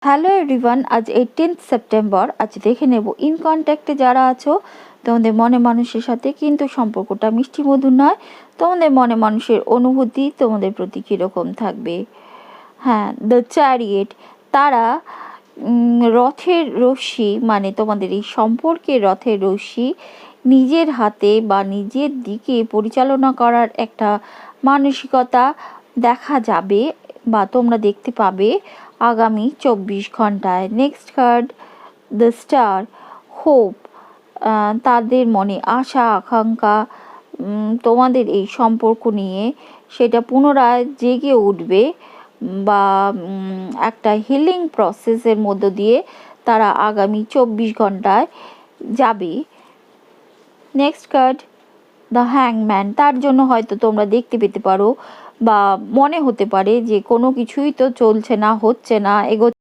Hello everyone, আজ 18th September. আজ দেখে নেব ইন কন্ট্যাক্টে যারা আছো তোমাদের মনে মানুষের সাথে কিন্তু সম্পর্কটা মিষ্টি মধুর নয়। তোমাদের মনে মানুষের অনুভূতি তোমাদের প্রতি কীরকম থাকবে। হ্যাঁ, দ্য চ্যারিয়েট, তারা রথের রশ্মি, মানে তোমাদের এই সম্পর্কের রথের রশ্মি নিজের হাতে বা নিজের দিকে পরিচালনা করার একটা মানসিকতা দেখা যাবে বা তোমরা দেখতে পাবে আগামী 24 ঘন্টায়। Next card, the star, hope, তাদের মনে আশা আকাঙ্ক্ষা তোমাদের এই সম্পর্ক নিয়ে সেটা পুনরায় জেগে উঠবে বা একটা হিলিং প্রসেসের মধ্য দিয়ে তারা আগামী 24 ঘন্টায় যাবে। নেক্সট কার্ড, দ্য হ্যাংম্যান, তার জন্য হয়তো তোমরা দেখতে পেতে পারো বা মনে হতে পারে যে কোনো কিছুই তো চলছে না, হচ্ছে না, এগোচ্ছে